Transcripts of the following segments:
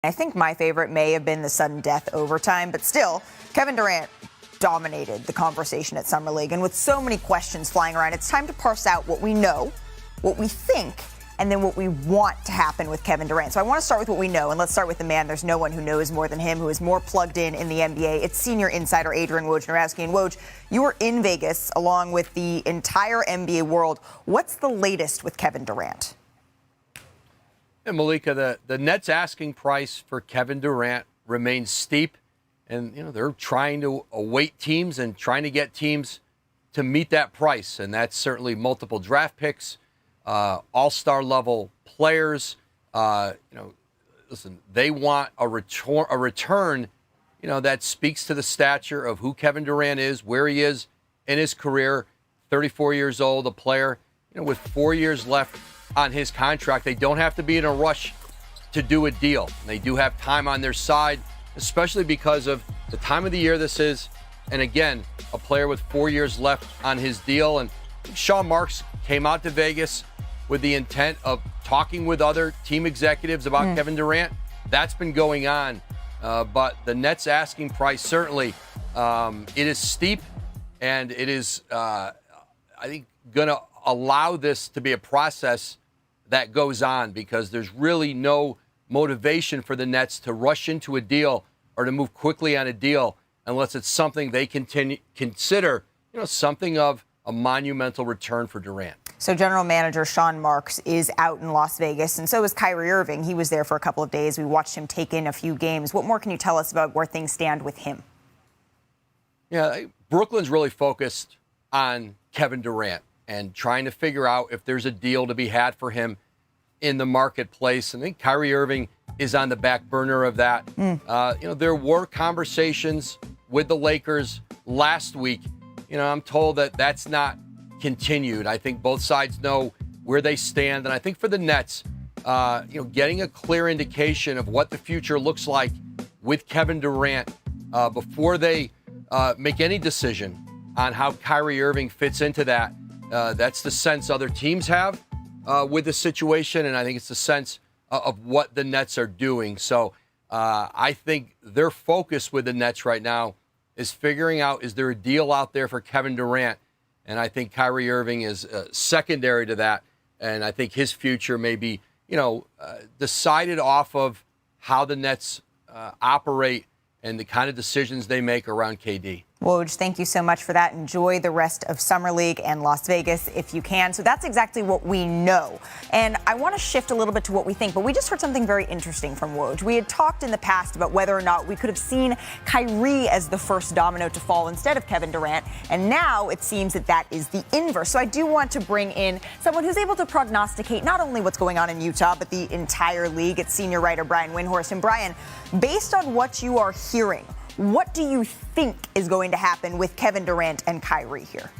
I think my favorite may have been the sudden death overtime, but still, Kevin Durant dominated the conversation at Summer League. And with so many questions flying around, it's time to parse out what we know, what we think, and then what we want to happen with Kevin Durant. So I want to start with what we know, and let's start with the man there's no one who knows more than him, who is more plugged in the NBA. It's senior insider Adrian Wojnarowski. And Woj, you were in Vegas along with the entire NBA world. What's the latest with Kevin Durant? And Malika, the Nets asking price for Kevin Durant remains steep. And, they're trying to await teams and trying to get teams to meet that price. And that's certainly multiple draft picks, all-star level players. Listen, they want a return, that speaks to the stature of who Kevin Durant is, where he is in his career. 34 years old, a player, with 4 years left on his contract. They don't have to be in a rush to do a deal. They do have time on their side, especially because of the time of the year this is. And again, a player with 4 years left on his deal. And Sean Marks came out to Vegas with the intent of talking with other team executives about Kevin Durant. That's been going on. But the Nets asking price, certainly, it is steep, and it is, I think, going to allow this to be a process that goes on, because there's really no motivation for the Nets to rush into a deal or to move quickly on a deal unless it's something they consider, something of a monumental return for Durant. So general manager Sean Marks is out in Las Vegas, and so is Kyrie Irving. He was there for a couple of days. We watched him take in a few games. What more can you tell us about where things stand with him? Yeah, Brooklyn's really focused on Kevin Durant and trying to figure out if there's a deal to be had for him in the marketplace. I think Kyrie Irving is on the back burner of that. There were conversations with the Lakers last week. I'm told that that's not continued. I think both sides know where they stand. And I think for the Nets, getting a clear indication of what the future looks like with Kevin Durant before they make any decision on how Kyrie Irving fits into that. That's the sense other teams have with the situation, and I think it's the sense of what the Nets are doing. So I think their focus with the Nets right now is figuring out, is there a deal out there for Kevin Durant? And I think Kyrie Irving is secondary to that, and I think his future may be, decided off of how the Nets operate and the kind of decisions they make around KD. Woj, thank you so much for that. Enjoy the rest of Summer League and Las Vegas if you can. So that's exactly what we know. And I want to shift a little bit to what we think, but we just heard something very interesting from Woj. We had talked in the past about whether or not we could have seen Kyrie as the first domino to fall instead of Kevin Durant. And now it seems that is the inverse. So I do want to bring in someone who's able to prognosticate not only what's going on in Utah, but the entire league. It's senior writer Brian Windhorst. And Brian, based on what you are hearing, what do you think is going to happen with Kevin Durant and Kyrie here?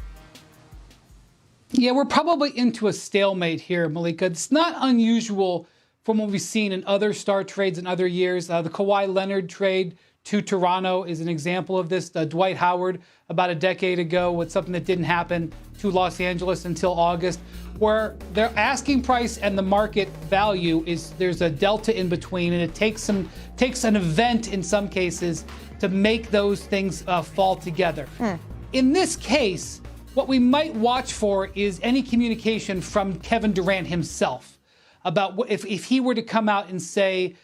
Yeah, we're probably into a stalemate here, Malika. It's not unusual from what we've seen in other star trades in other years. The Kawhi Leonard trade to Toronto is an example of this. Dwight Howard about a decade ago with something that didn't happen to Los Angeles until August, where their asking price and the market value there's a delta in between, and it takes an event in some cases to make those things fall together. In this case, what we might watch for is any communication from Kevin Durant himself about if he were to come out and say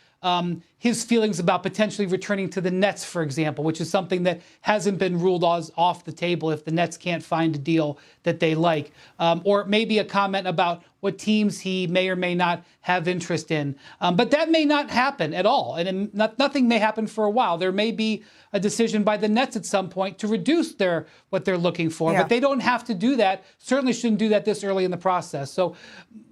his feelings about potentially returning to the Nets, for example, which is something that hasn't been ruled off the table if the Nets can't find a deal that they like. Or maybe a comment about what teams he may or may not have interest in. But that may not happen at all. And nothing may happen for a while. There may be a decision by the Nets at some point to reduce what they're looking for. Yeah. But they don't have to do that. Certainly shouldn't do that this early in the process. So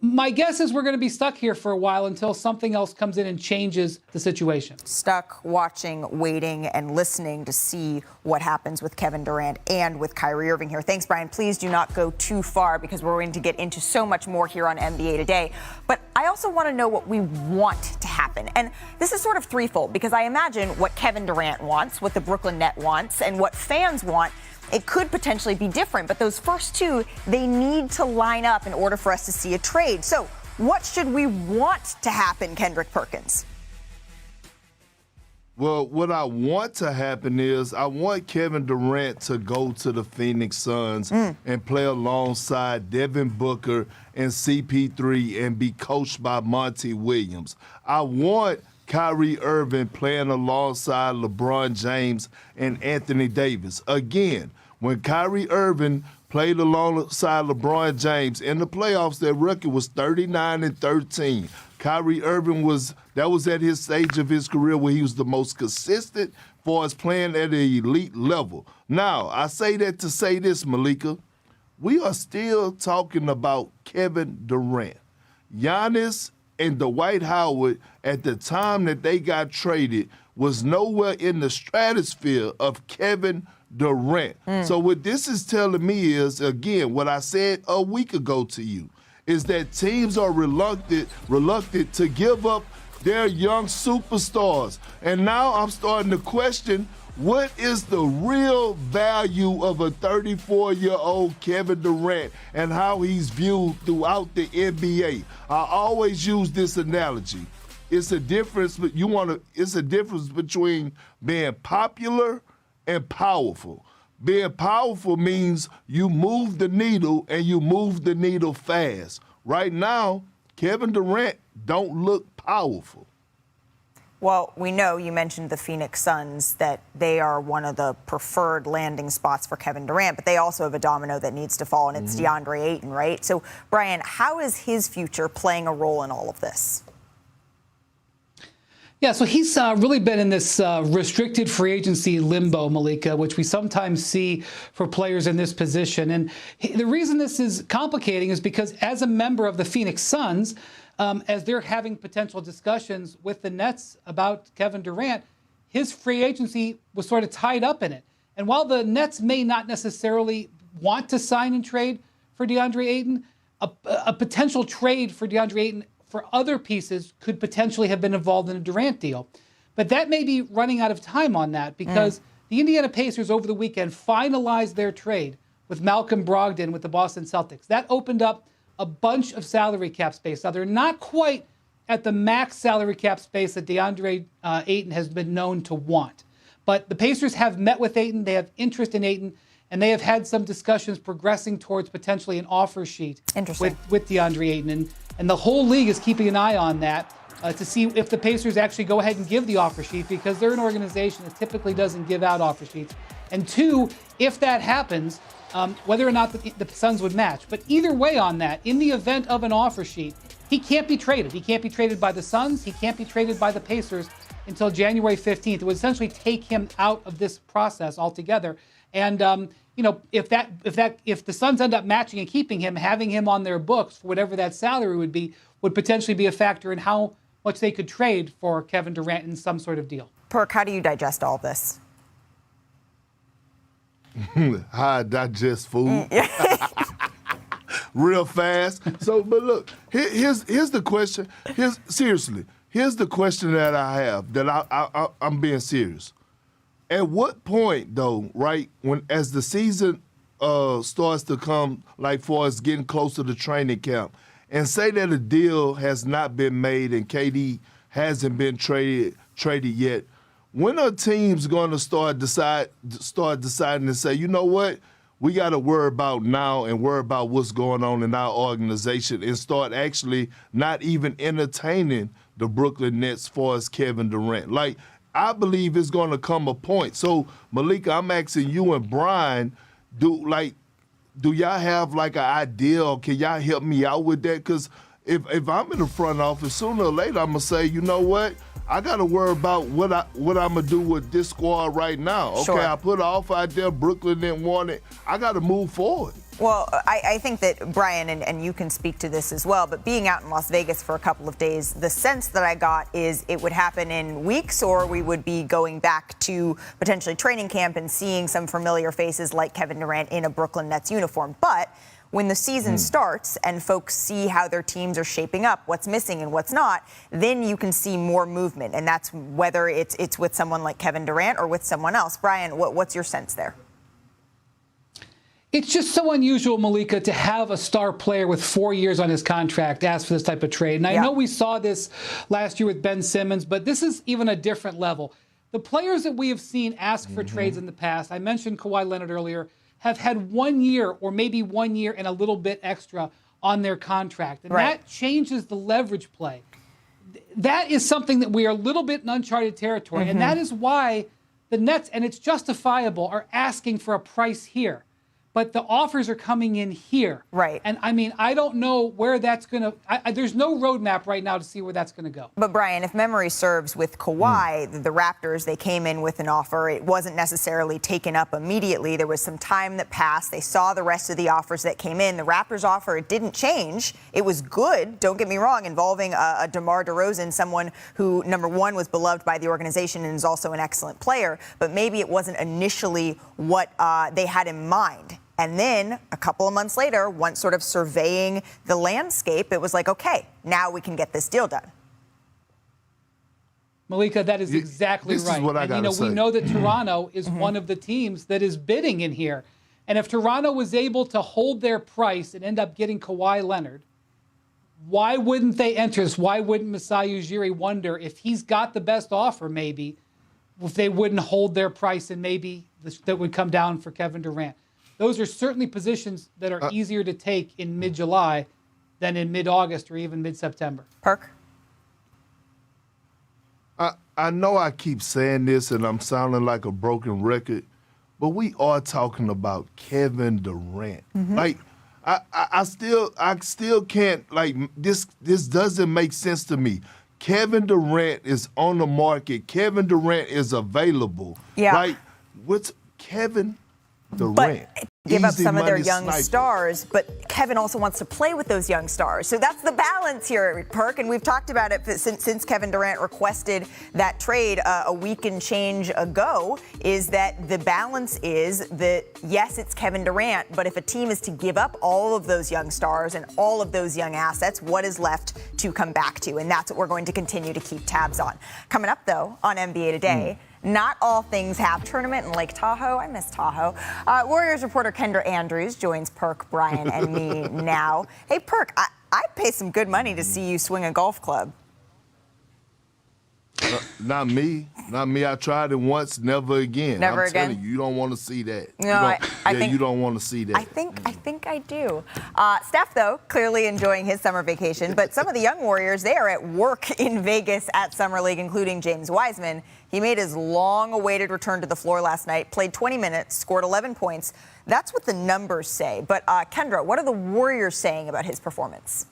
my guess is we're going to be stuck here for a while until something else comes in and changes the situation. Stuck watching, waiting, and listening to see what happens with Kevin Durant and with Kyrie Irving here. Thanks, Brian. Please do not go too far because we're going to get into so much more here on NBA Today. But I also want to know what we want to happen. And this is sort of threefold because I imagine what Kevin Durant wants, what the Brooklyn Net wants, and what fans want, it could potentially be different. But those first two, they need to line up in order for us to see a trade. So what should we want to happen, Kendrick Perkins? Well, what I want to happen is I want Kevin Durant to go to the Phoenix Suns and play alongside Devin Booker and CP3 and be coached by Monty Williams. I want Kyrie Irving playing alongside LeBron James and Anthony Davis. Again, when Kyrie Irving played alongside LeBron James in the playoffs, their record was 39-13. Kyrie Irving was at his stage of his career where he was the most consistent for his playing at an elite level. Now, I say that to say this, Malika. We are still talking about Kevin Durant. Giannis and Dwight Howard, at the time that they got traded, was nowhere in the stratosphere of Kevin Durant. So what this is telling me is, again, what I said a week ago to you, is that teams are reluctant to give up their young superstars. And now I'm starting to question, what is the real value of a 34-year-old Kevin Durant and how he's viewed throughout the NBA? I always use this analogy. It's a difference, but it's a difference between being popular and powerful. Being powerful means you move the needle and you move the needle fast. Right now, Kevin Durant don't look powerful. Well, we know you mentioned the Phoenix Suns, that they are one of the preferred landing spots for Kevin Durant, but they also have a domino that needs to fall, and it's DeAndre Ayton, right? So, Brian, how is his future playing a role in all of this? Yeah, so he's really been in this restricted free agency limbo, Malika, which we sometimes see for players in this position. And the reason this is complicating is because as a member of the Phoenix Suns, as they're having potential discussions with the Nets about Kevin Durant, his free agency was sort of tied up in it. And while the Nets may not necessarily want to sign and trade for DeAndre Ayton, a potential trade for DeAndre Ayton for other pieces could potentially have been involved in a Durant deal. But that may be running out of time on that because the Indiana Pacers over the weekend finalized their trade with Malcolm Brogdon with the Boston Celtics. That opened up a bunch of salary cap space. Now, they're not quite at the max salary cap space that DeAndre Ayton has been known to want. But the Pacers have met with Ayton. They have interest in Ayton. And they have had some discussions progressing towards potentially an offer sheet with DeAndre Ayton. And the whole league is keeping an eye on that to see if the Pacers actually go ahead and give the offer sheet, because they're an organization that typically doesn't give out offer sheets. And two, if that happens, whether or not the Suns would match. But either way on that, in the event of an offer sheet, he can't be traded. He can't be traded by the Suns. He can't be traded by the Pacers until January 15th. It would essentially take him out of this process altogether. And if the Suns end up matching and keeping him, having him on their books for whatever that salary would be, would potentially be a factor in how much they could trade for Kevin Durant in some sort of deal. Perk, how do you digest all this? How I digest food. Real fast. So, but look, here's the question. Here's the question that I have, that I'm being serious. At what point, though, right, as the season starts to come, like for us getting close to the training camp, and say that a deal has not been made and KD hasn't been traded yet, when are teams going to start deciding to say, you know what, we got to worry about now and worry about what's going on in our organization, and start actually not even entertaining the Brooklyn Nets as far as Kevin Durant? Like, I believe it's going to come a point. So, Malika, I'm asking you and Brian, do y'all have like an idea, or can y'all help me out with that? Because if I'm in the front office, sooner or later I'm going to say, you know what, I got to worry about what I'm going to do with this squad right now. Okay, sure. I put an offer out there, Brooklyn didn't want it. I got to move forward. Well, I think that, Brian, and you can speak to this as well, but being out in Las Vegas for a couple of days, the sense that I got is it would happen in weeks, or we would be going back to potentially training camp and seeing some familiar faces like Kevin Durant in a Brooklyn Nets uniform. But when the season starts and folks see how their teams are shaping up, what's missing and what's not, then you can see more movement. And that's whether it's with someone like Kevin Durant or with someone else. Brian, what's your sense there? It's just so unusual, Malika, to have a star player with 4 years on his contract ask for this type of trade. And I know we saw this last year with Ben Simmons, but this is even a different level. The players that we have seen ask for trades in the past, I mentioned Kawhi Leonard earlier, have had 1 year or maybe 1 year and a little bit extra on their contract. And that changes the leverage play. That is something that we are a little bit in uncharted territory. And that is why the Nets, and it's justifiable, are asking for a price here. But the offers are coming in here. Right. And I mean, I don't know where that's going to, there's no roadmap right now to see where that's going to go. But Brian, if memory serves, with Kawhi, the Raptors, they came in with an offer. It wasn't necessarily taken up immediately. There was some time that passed. They saw the rest of the offers that came in. The Raptors offer, it didn't change. It was good, don't get me wrong, involving a DeMar DeRozan, someone who, number one, was beloved by the organization and is also an excellent player. But maybe it wasn't initially what they had in mind. And then a couple of months later, once sort of surveying the landscape, it was like, okay, now we can get this deal done. Malika, that is exactly this right. Is what I gotta say. We know that Toronto is one of the teams that is bidding in here. And if Toronto was able to hold their price and end up getting Kawhi Leonard, why wouldn't they enter this? Why wouldn't Masai Ujiri wonder if he's got the best offer, maybe, if they wouldn't hold their price and maybe that would come down for Kevin Durant? Those are certainly positions that are easier to take in mid-July than in mid-August or even mid-September. Perk? I know I keep saying this and I'm sounding like a broken record, but we are talking about Kevin Durant. Like, I still can't, like, this doesn't make sense to me. Kevin Durant is on the market. Kevin Durant is available. Yeah. Like, what's Kevin Durant? But give up Easy some of their money young sniper. stars, but Kevin also wants to play with those young stars. So that's the balance here, Perk, and we've talked about it since Kevin Durant requested that trade a week and change ago, is that the balance is that, yes, it's Kevin Durant, but if a team is to give up all of those young stars and all of those young assets, what is left to come back to? And that's what we're going to continue to keep tabs on. Coming up, though, on NBA Today, not all things have tournament in Lake Tahoe. I miss Tahoe. Warriors reporter Kendra Andrews joins Perk, Brian, and me now. Hey, Perk, I'd pay some good money to see you swing a golf club. Not me. Not me. I tried it once, never again. Never I'm again? telling you, you don't want to see that. No, I think you don't want to see that. I think I do. Steph, though, clearly enjoying his summer vacation, but some of the young Warriors, they are at work in Vegas at Summer League, including James Wiseman. He made his long-awaited return to the floor last night, played 20 minutes, scored 11 points. That's what the numbers say. But Kendra, what are the Warriors saying about his performance?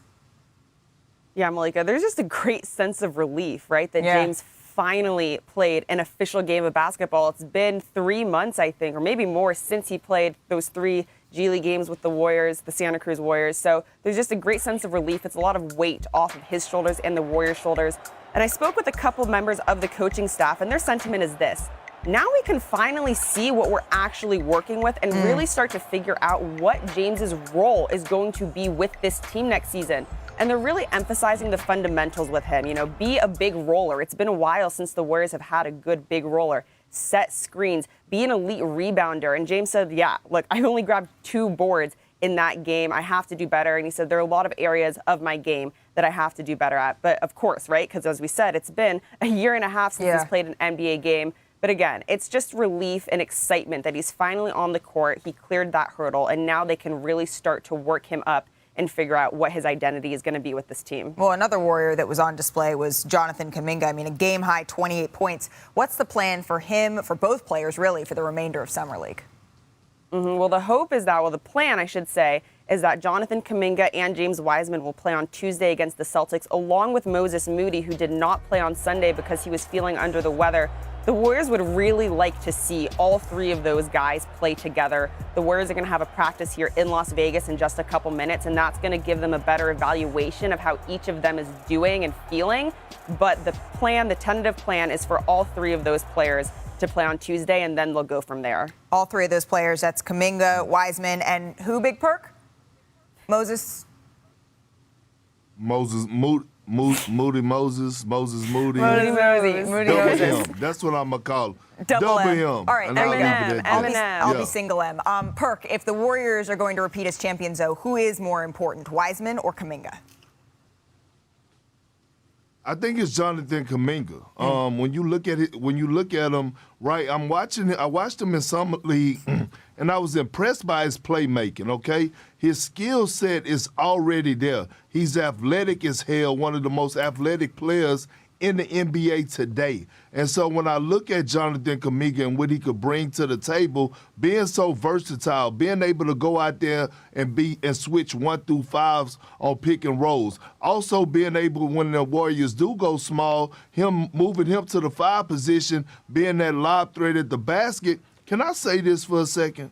Yeah, Malika, there's just a great sense of relief, right, that James finally played an official game of basketball. It's been 3 months, I think, or maybe more, since he played those 3 G League games with the Warriors, the Santa Cruz Warriors. So there's just a great sense of relief. It's a lot of weight off of his shoulders and the Warriors' shoulders. And I spoke with a couple members of the coaching staff, and their sentiment is this. Now we can finally see what we're actually working with and really start to figure out what James's role is going to be with this team next season. And they're really emphasizing the fundamentals with him. You know, be a big roller. It's been a while since the Warriors have had a good big roller. Set screens, be an elite rebounder. And James said, yeah, look, I only grabbed 2 boards in that game. I have to do better. And he said, there are a lot of areas of my game that I have to do better at. But of course, right, because as we said, it's been a year and a half since he's played an NBA game. But again, it's just relief and excitement that he's finally on the court. He cleared that hurdle, and now they can really start to work him up and figure out what his identity is going to be with this team. Well, another Warrior that was on display was Jonathan Kuminga. I mean, a game-high 28 points. What's the plan for him, for both players, really, for the remainder of Summer League? Well, the hope is that, the plan, I should say, is that Jonathan Kuminga and James Wiseman will play on Tuesday against the Celtics, along with Moses Moody, who did not play on Sunday because he was feeling under the weather. The Warriors would really like to see all 3 of those guys play together. The Warriors are going to have a practice here in Las Vegas in just a couple minutes, and that's going to give them a better evaluation of how each of them is doing and feeling. But the plan, the tentative plan, is for all 3 of those players to play on Tuesday, and then they'll go from there. All 3 of those players, that's Kuminga, Wiseman, and who, Big Perk? Moses? Moody Moses. Moody. Double M. That's what I'm going to call him. Double M. M. All right, And there we go. Eminem. I'll be single M. Perk, if the Warriors are going to repeat as champions, though, who is more important, Wiseman or Kuminga? I think it's Jonathan Kuminga. When you look at him, right? I watched him in summer league, and I was impressed by his playmaking. Okay, his skill set is already there. He's athletic as hell, one of the most athletic players in the NBA today. And so when I look at Jonathan Kuminga and what he could bring to the table, being so versatile, being able to go out there and switch 1 through 5s on pick and rolls. Also being able, when the Warriors do go small, moving him to the 5 position, being that lob threat at the basket. Can I say this for a second?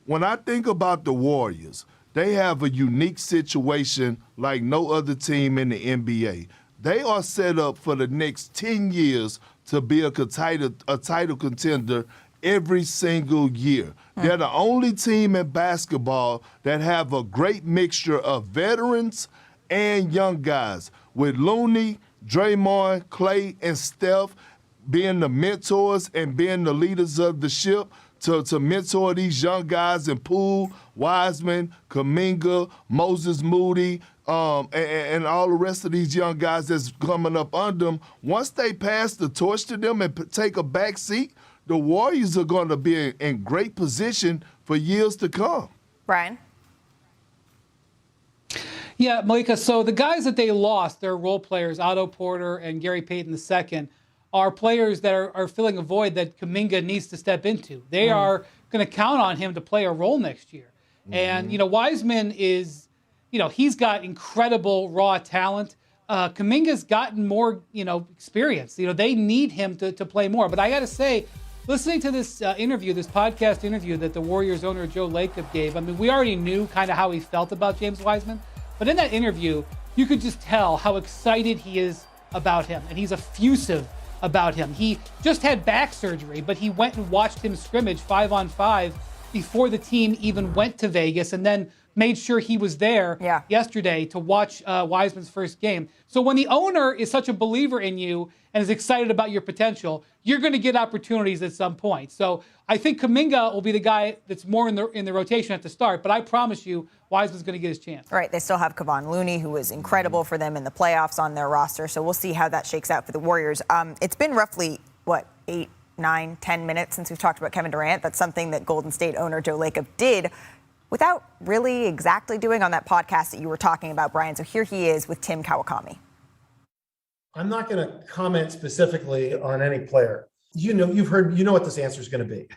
When I think about the Warriors, they have a unique situation like no other team in the NBA. They are set up for the next 10 years to be a title contender every single year. They're the only team in basketball that have a great mixture of veterans and young guys, with Looney, Draymond, Klay, and Steph being the mentors and being the leaders of the ship to mentor these young guys in Poole, Wiseman, Kuminga, Moses Moody, and all the rest of these young guys that's coming up under them. Once they pass the torch to them and take a back seat, the Warriors are going to be in great position for years to come. Brian? Yeah, Malika, so the guys that they lost, their role players, Otto Porter and Gary Payton II, are players that are filling a void that Kuminga needs to step into. They are going to count on him to play a role next year. And, Wiseman is, he's got incredible raw talent. Kuminga's gotten more, experience. They need him to play more. But I got to say, listening to this this podcast interview that the Warriors owner Joe Lacob gave, I mean, we already knew kind of how he felt about James Wiseman. But in that interview, you could just tell how excited he is about him. And he's effusive about him. He just had back surgery, but he went and watched him scrimmage 5-on-5 before the team even went to Vegas, and then made sure he was there yesterday to watch Wiseman's first game. So when the owner is such a believer in you and is excited about your potential, you're going to get opportunities at some point. So I think Kuminga will be the guy that's more in the rotation at the start, but I promise you Wiseman's going to get his chance. All right, they still have Kevon Looney, who was incredible for them in the playoffs, on their roster, so we'll see how that shakes out for the Warriors. It's been roughly, 8, 9, 10 minutes since we've talked about Kevin Durant. That's something that Golden State owner Joe Lacob did without really exactly doing on that podcast that you were talking about, Brian. So here he is with Tim Kawakami. I'm not going to comment specifically on any player. You know what this answer is going to be,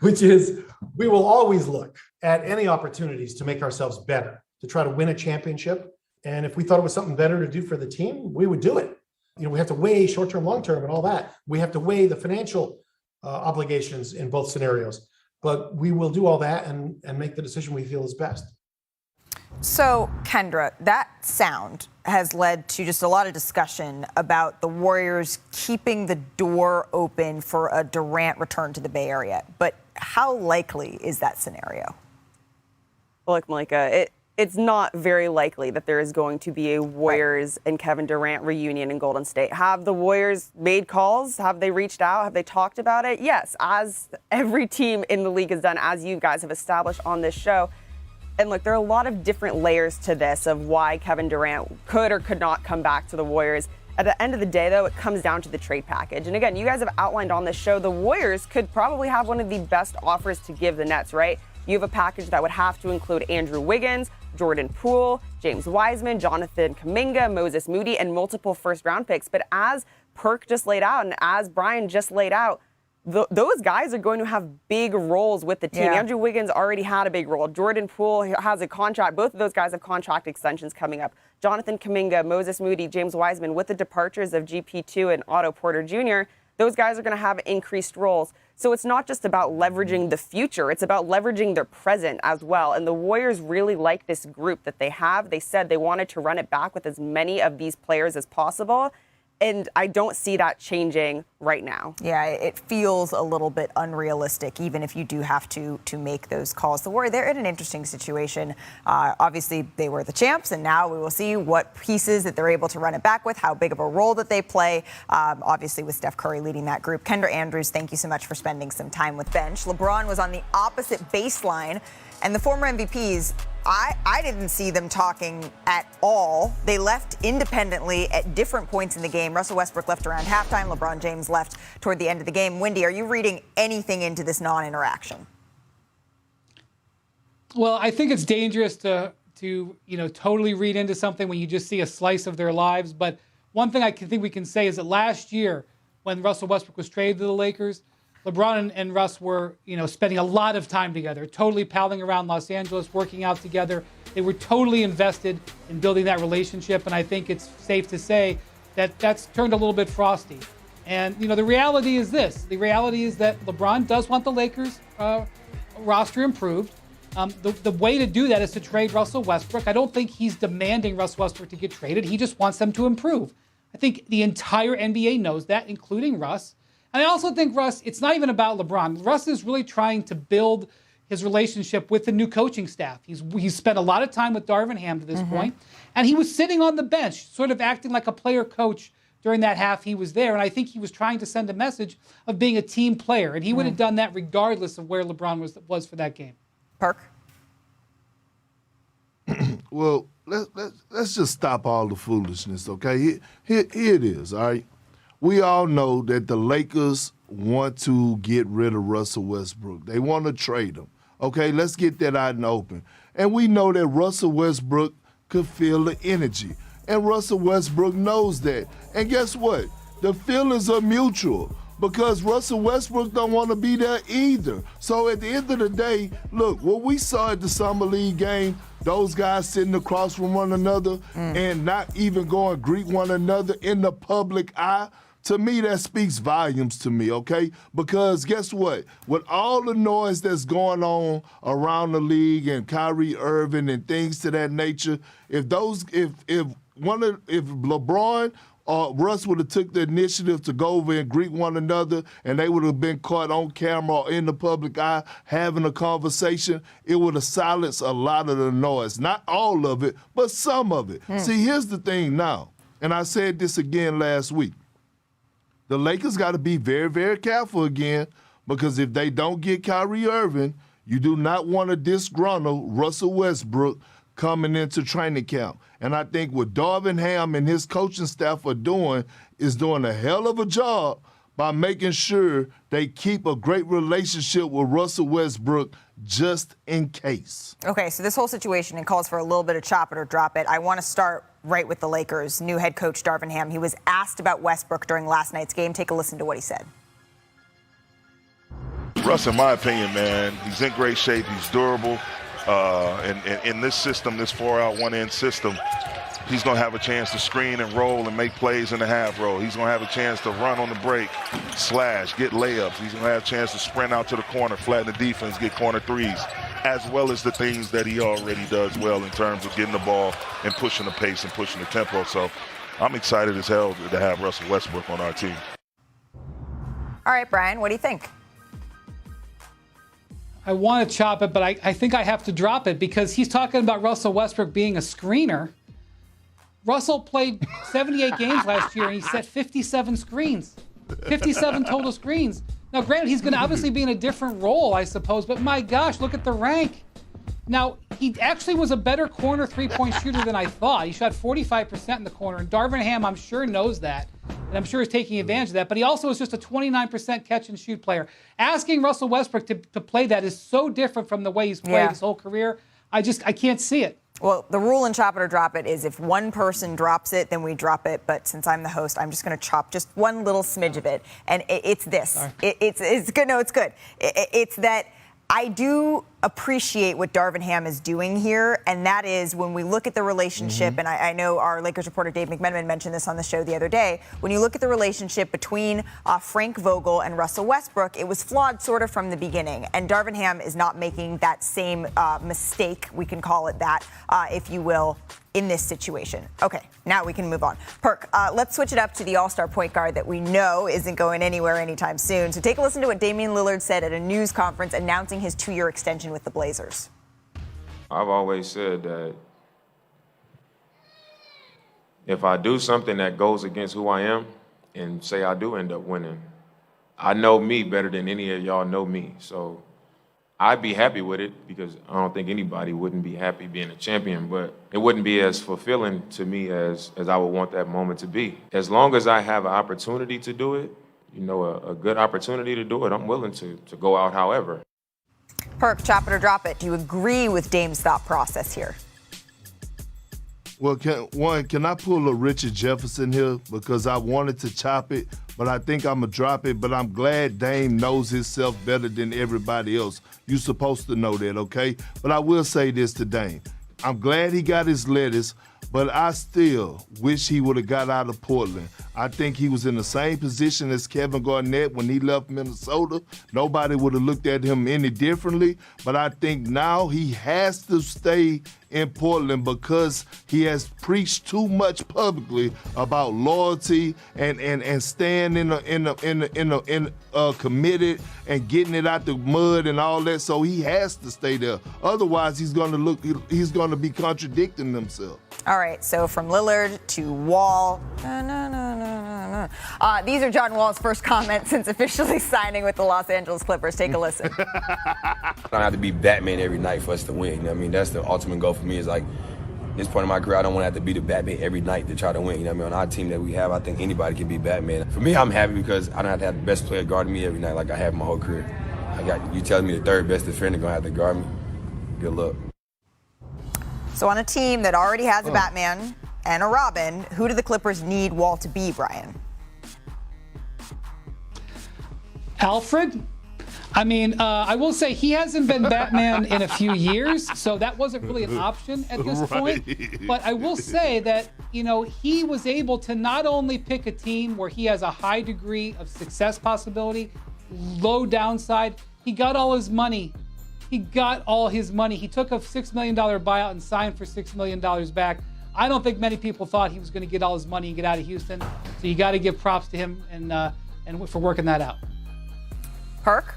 which is we will always look at any opportunities to make ourselves better, to try to win a championship. And if we thought it was something better to do for the team, we would do it. We have to weigh short-term, long-term, and all that. We have to weigh the financial obligations in both scenarios. But we will do all that and make the decision we feel is best. So, Kendra, that sound has led to just a lot of discussion about the Warriors keeping the door open for a Durant return to the Bay Area. But how likely is that scenario? Look, Malika, it's not very likely that there is going to be a Warriors and Kevin Durant reunion in Golden State. Have the Warriors made calls? Have they reached out? Have they talked about it? Yes, as every team in the league has done, as you guys have established on this show. And look, there are a lot of different layers to this of why Kevin Durant could or could not come back to the Warriors. At the end of the day, though, it comes down to the trade package. And again, you guys have outlined on this show, the Warriors could probably have one of the best offers to give the Nets, right? You have a package that would have to include Andrew Wiggins, Jordan Poole, James Wiseman, Jonathan Kuminga, Moses Moody, and multiple first-round picks. But as Perk just laid out and as Brian just laid out, those guys are going to have big roles with the team. Yeah. Andrew Wiggins already had a big role. Jordan Poole has a contract. Both of those guys have contract extensions coming up. Jonathan Kuminga, Moses Moody, James Wiseman, with the departures of GP2 and Otto Porter Jr., those guys are going to have increased roles. So it's not just about leveraging the future. It's about leveraging their present as well. And the Warriors really like this group that they have. They said they wanted to run it back with as many of these players as possible. And I don't see that changing right now. Yeah, it feels a little bit unrealistic, even if you do have to make those calls. The Warriors, they're in an interesting situation. Obviously, they were the champs, and now we will see what pieces that they're able to run it back with, how big of a role that they play, obviously with Steph Curry leading that group. Kendra Andrews, thank you so much for spending some time with Bench. LeBron was on the opposite baseline, and the former MVPs I didn't see them talking at all. They left independently at different points in the game. Russell Westbrook left around halftime. LeBron James left toward the end of the game. Wendy, are you reading anything into this non-interaction? Well, I think it's dangerous to totally read into something when you just see a slice of their lives. But one thing I think we can say is that last year, when Russell Westbrook was traded to the Lakers, LeBron and Russ were, spending a lot of time together, totally palling around Los Angeles, working out together. They were totally invested in building that relationship, and I think it's safe to say that that's turned a little bit frosty. And, the reality is this. The reality is that LeBron does want the Lakers roster improved. The way to do that is to trade Russell Westbrook. I don't think he's demanding Russell Westbrook to get traded. He just wants them to improve. I think the entire NBA knows that, including Russ. And I also think Russ, it's not even about LeBron. Russ is really trying to build his relationship with the new coaching staff. He's spent a lot of time with Darvin Ham to this point, and he was sitting on the bench, sort of acting like a player coach during that half he was there. And I think he was trying to send a message of being a team player, and he would have done that regardless of where LeBron was for that game. Perk? Well, let's just stop all the foolishness, okay? Here it is, all right? We all know that the Lakers want to get rid of Russell Westbrook. They want to trade him. Okay, let's get that out in the open. And we know that Russell Westbrook could feel the energy. And Russell Westbrook knows that. And guess what? The feelings are mutual because Russell Westbrook don't want to be there either. So at the end of the day, look, what we saw at the Summer League game, those guys sitting across from one another and not even going to greet one another in the public eye, to me, that speaks volumes to me, okay? Because guess what? With all the noise that's going on around the league and KyrieIrving and things to that nature, if LeBron or Russ would have took the initiative to go over and greet one another and they would have been caught on camera or in the public eye having a conversation, it would have silenced a lot of the noise. Not all of it, but some of it. See, here's the thing now, and I said this again last week. The Lakers got to be very, very careful again because if they don't get KyrieIrving, you do not want to disgruntle Russell Westbrook coming into training camp. And I think what Darvin Ham and his coaching staff are doing is doing a hell of a job by making sure they keep a great relationship with Russell Westbrook just in case. Okay, so this whole situation, it calls for a little bit of chop it or drop it. I want to start right with the Lakers. New head coach Darvin Ham, he was asked about Westbrook during last night's game. Take a listen to what he said. Russ, in my opinion, man, he's in great shape. He's durable. And in this system, this 4-out, 1-in system, he's going to have a chance to screen and roll and make plays in the half row. He's going to have a chance to run on the break, slash, get layups. He's going to have a chance to sprint out to the corner, flatten the defense, get corner threes, as well as the things that he already does well in terms of getting the ball and pushing the pace and pushing the tempo. So I'm excited as hell to have Russell Westbrook on our team. All right, Brian, what do you think? I want to chop it, but I think I have to drop it because he's talking about Russell Westbrook being a screener. Russell played 78 games last year, and he set 57 screens, 57 total screens. Now, granted, he's going to obviously be in a different role, I suppose, but my gosh, look at the rank. Now, he actually was a better corner three-point shooter than I thought. He shot 45% in the corner, and Darvin Ham, I'm sure, knows that, and I'm sure he's taking advantage of that, but he also is just a 29% catch-and-shoot player. Asking Russell Westbrook to play that is so different from the way he's played his whole career. I can't see it. Well, the rule in chop it or drop it is if one person drops it, then we drop it. But since I'm the host, I'm just going to chop just one little smidge of it. And it's this. It's good. No, it's good. It's that I do appreciate what Darvin Ham is doing here, and that is when we look at the relationship, and I know our Lakers reporter Dave McMenamin mentioned this on the show the other day, when you look at the relationship between Frank Vogel and Russell Westbrook, it was flawed sort of from the beginning, and Darvin Ham is not making that same mistake, we can call it that, if you will, in this situation. Okay, now we can move on. Perk, let's switch it up to the all-star point guard that we know isn't going anywhere anytime soon. So take a listen to what Damian Lillard said at a news conference announcing his 2-year extension with the Blazers. I've always said that if I do something that goes against who I am and say I do end up winning, I know me better than any of y'all know me. So I'd be happy with it because I don't think anybody wouldn't be happy being a champion, but it wouldn't be as fulfilling to me as I would want that moment to be. As long as I have an opportunity to do it, a good opportunity to do it, I'm willing to go out however. Perk, chop it or drop it. Do you agree with Dame's thought process here? Well, can I pull a Richard Jefferson here? Because I wanted to chop it, but I think I'm going to drop it. But I'm glad Dame knows himself better than everybody else. You're supposed to know that, okay? But I will say this to Dame. I'm glad he got his lettuce, but I still wish he would have got out of Portland. I think he was in the same position as Kevin Garnett when he left Minnesota. Nobody would have looked at him any differently, but I think now he has to stay in Portland because he has preached too much publicly about loyalty and staying committed and getting it out the mud and all that. So he has to stay there. Otherwise, he's going to be contradicting himself. All right, so from Lillard to Wall. These are John Wall's first comments since officially signing with the Los Angeles Clippers. Take a listen. I don't have to be Batman every night for us to win. You know what I mean? That's the ultimate goal for me is like, this point in my career, I don't want to have to be the Batman every night to try to win. You know what I mean? On our team that we have, I think anybody can be Batman. For me, I'm happy because I don't have to have the best player guarding me every night like I have my whole career. You telling me the third best defender going to have to guard me? Good luck. So on a team that already has a Batman and a Robin, who do the Clippers need Wall to be, Brian? Alfred? I mean, I will say he hasn't been Batman in a few years, so that wasn't really an option at this point. But I will say that, he was able to not only pick a team where he has a high degree of success possibility, low downside, he got all his money. He got all his money. He took a $6 million buyout and signed for $6 million back. I don't think many people thought he was going to get all his money and get out of Houston. So you got to give props to him and for working that out. Perk?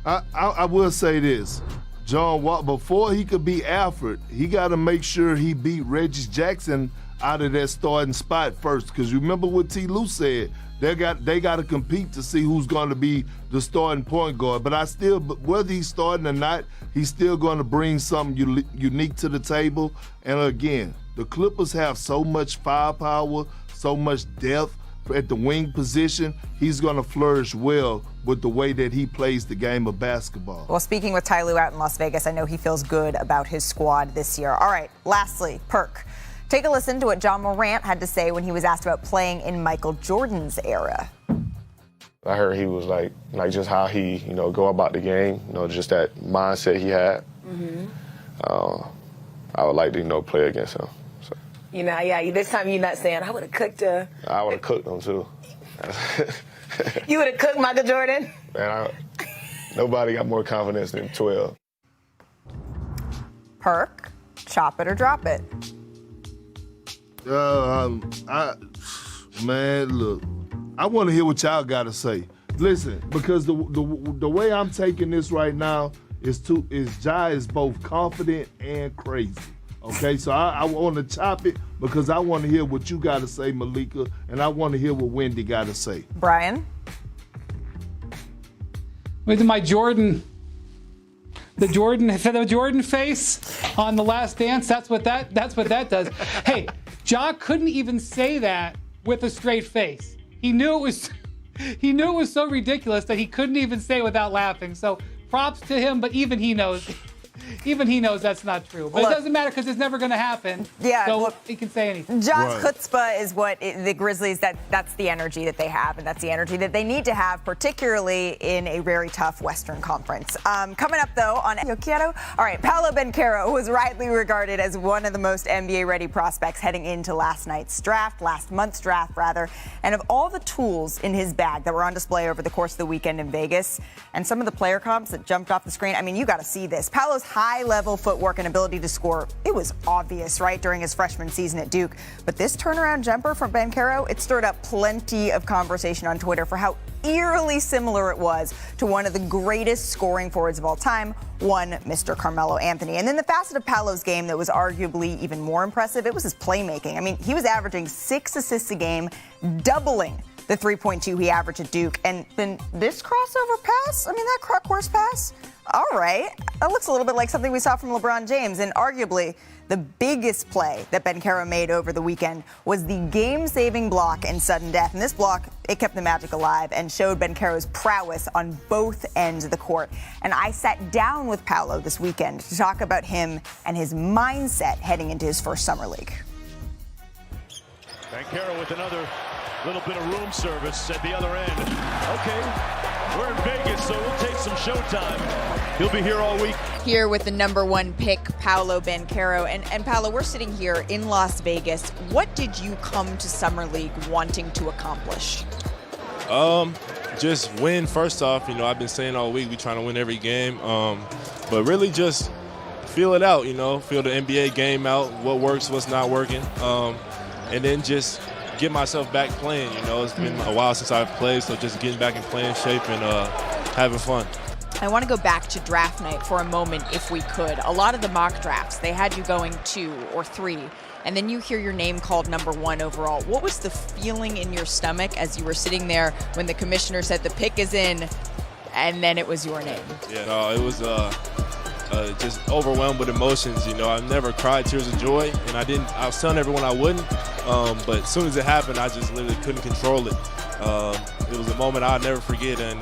I will say this. John Wall, before he could be Alfred, he got to make sure he beat Reggie Jackson out of that starting spot first. Because remember what T. Lue said. They got to compete to see who's going to be the starting point guard. But whether he's starting or not, he's still going to bring something unique to the table. And again, the Clippers have so much firepower, so much depth at the wing position. He's going to flourish well with the way that he plays the game of basketball. Well, speaking with Ty Lue out in Las Vegas, I know he feels good about his squad this year. All right, lastly, Perk. Take a listen to what John Morant had to say when he was asked about playing in Michael Jordan's era. I heard he was like just how he, go about the game, just that mindset he had. Mm-hmm. I would like to, play against him. So. This time you're not saying, I would have cooked her. I would have cooked him too. You would have cooked Michael Jordan? Man, nobody got more confidence than 12. Perk, chop it or drop it. Man, look, I want to hear what y'all got to say. Listen, because the way I'm taking this right now is Ja is both confident and crazy. Okay, so I want to chop it because I want to hear what you got to say, Malika, and I want to hear what Wendy got to say. Brian? With my Jordan face on The Last Dance, that's what that does. Hey, Ja couldn't even say that with a straight face. He knew it was so ridiculous that he couldn't even say it without laughing. So props to him, but even he knows that's not true. But it doesn't matter because it's never going to happen. Yeah, so he can say anything. Ja's chutzpah is what the Grizzlies, that's the energy that they have, and that's the energy that they need to have, particularly in a very tough Western Conference. Coming up, though, on Yo Quiero. All right, Paolo Banchero was rightly regarded as one of the most NBA-ready prospects heading into last month's draft, rather. And of all the tools in his bag that were on display over the course of the weekend in Vegas, and some of the player comps that jumped off the screen, I mean, you got to see this. Paolo's high-level footwork and ability to score, it was obvious, right, during his freshman season at Duke. But this turnaround jumper from Banchero, it stirred up plenty of conversation on Twitter for how eerily similar it was to one of the greatest scoring forwards of all time, one Mr. Carmelo Anthony. And then the facet of Paolo's game that was arguably even more impressive, it was his playmaking. I mean, he was averaging 6 assists a game, doubling the 3.2 he averaged at Duke. And then this crossover pass, I mean, that cross pass, all right. That looks a little bit like something we saw from LeBron James. And arguably, the biggest play that Banchero made over the weekend was the game-saving block in sudden death. And this block, it kept the Magic alive and showed Banchero's prowess on both ends of the court. And I sat down with Paolo this weekend to talk about him and his mindset heading into his first summer league. Banchero with another little bit of room service at the other end. Okay, we're in Vegas, so we'll take some showtime. He'll be here all week. Here with the #1 pick, Paolo Banchero. And Paolo, we're sitting here in Las Vegas. What did you come to Summer League wanting to accomplish? Just win first off. I've been saying all week, we're trying to win every game. But really just feel it out, feel the NBA game out, what works, what's not working. And then just get myself back playing. It's been a while since I've played, so just getting back in playing shape and having fun. I want to go back to draft night for a moment, if we could. A lot of the mock drafts, they had you going 2 or 3, and then you hear your name called #1 overall. What was the feeling in your stomach as you were sitting there when the commissioner said the pick is in, and then it was your name? Yeah, no, it was just overwhelmed with emotions. I've never cried tears of joy, and I was telling everyone I wouldn't, but as soon as it happened, I just literally couldn't control it. It was a moment I'll never forget, and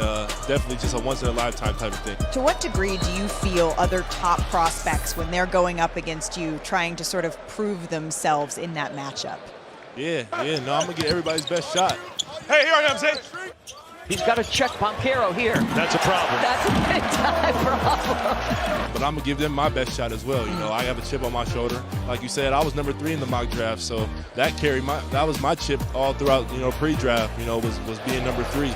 definitely just a once-in-a-lifetime type of thing. To what degree do you feel other top prospects, when they're going up against you, trying to sort of prove themselves in that matchup? Yeah, no, I'm going to get everybody's best shot. Hey, here I am, Zay. He's got to check Banchero here. That's a problem. That's a big-time problem. But I'm going to give them my best shot as well. I have a chip on my shoulder. Like you said, I was #3 in the mock draft, so that was my chip all throughout, pre-draft, was being #3.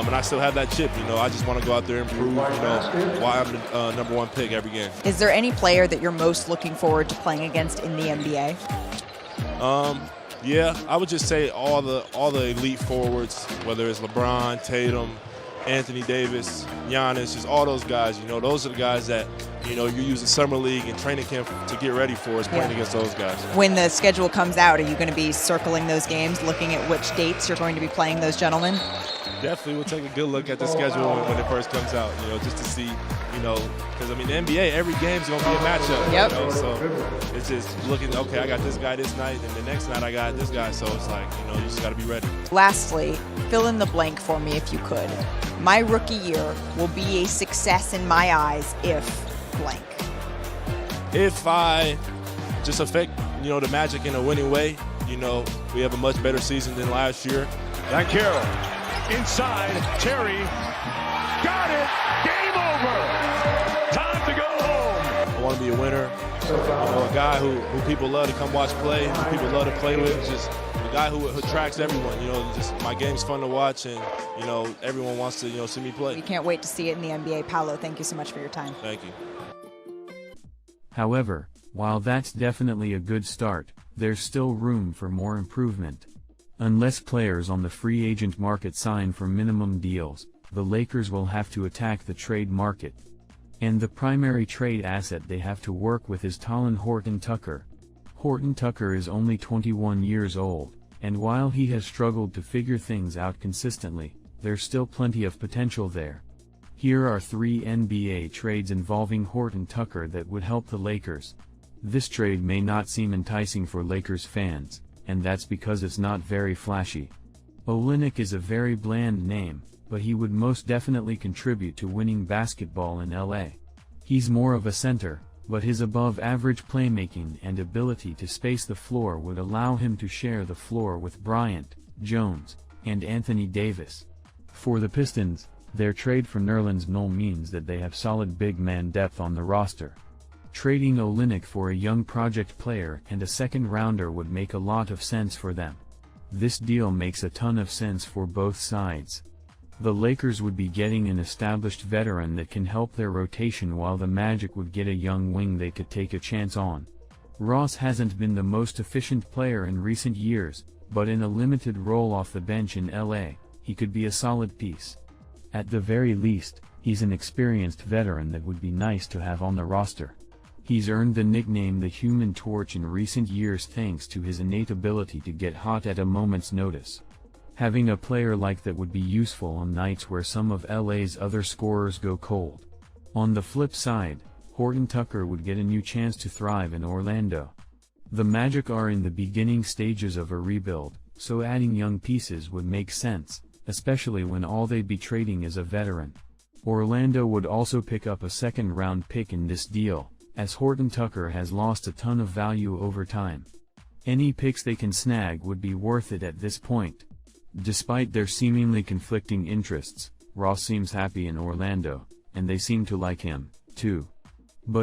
And I still have that chip, I just want to go out there and prove, why I'm the #1 pick every game. Is there any player that you're most looking forward to playing against in the NBA? Yeah, I would just say all the elite forwards, whether it's LeBron, Tatum, Anthony Davis, Giannis, just all those guys. Those are the guys that you're using summer league and training camp to get ready for, is playing against those guys. When the schedule comes out, are you going to be circling those games, looking at which dates you're going to be playing those gentlemen? Definitely, we'll take a good look at the schedule when it first comes out. Just to see, because the NBA, every game's going to be a matchup. Yep. So it's just looking. Okay, I got this guy this night, and the next night I got this guy. So it's like, you just got to be ready. Lastly, fill in the blank for me if you could. My rookie year will be a success in my eyes if blank. If I just affect, the Magic in a winning way, we have a much better season than last year. Banchero inside, Terry got it. Game over. Time to go home. I want to be a winner. A guy who people love to come watch play, who people love to play with. Just a guy who attracts everyone. Just my game's fun to watch, and everyone wants to see me play. We can't wait to see it in the NBA. Paolo, thank you so much for your time. Thank you. However, while that's definitely a good start, there's still room for more improvement. Unless players on the free agent market sign for minimum deals, the Lakers will have to attack the trade market. And the primary trade asset they have to work with is Talen Horton-Tucker. Horton-Tucker is only 21 years old, and while he has struggled to figure things out consistently, there's still plenty of potential there. Here are 3 NBA trades involving Horton-Tucker that would help the Lakers. This trade may not seem enticing for Lakers fans, and that's because it's not very flashy. Olynyk is a very bland name, but he would most definitely contribute to winning basketball in LA. He's more of a center, but his above-average playmaking and ability to space the floor would allow him to share the floor with Bryant, Jones, and Anthony Davis. For the Pistons, their trade for Nerlens Noel means that they have solid big man depth on the roster. Trading Olynyk for a young project player and a second-rounder would make a lot of sense for them. This deal makes a ton of sense for both sides. The Lakers would be getting an established veteran that can help their rotation, while the Magic would get a young wing they could take a chance on. Ross hasn't been the most efficient player in recent years, but in a limited role off the bench in LA, he could be a solid piece. At the very least, he's an experienced veteran that would be nice to have on the roster. He's earned the nickname the Human Torch in recent years thanks to his innate ability to get hot at a moment's notice. Having a player like that would be useful on nights where some of LA's other scorers go cold. On the flip side, Horton Tucker would get a new chance to thrive in Orlando. The Magic are in the beginning stages of a rebuild, so adding young pieces would make sense, especially when all they'd be trading is a veteran. Orlando would also pick up a second-round pick in this deal, as Horton Tucker has lost a ton of value over time. Any picks they can snag would be worth it at this point. Despite their seemingly conflicting interests, Ross seems happy in Orlando, and they seem to like him, too. But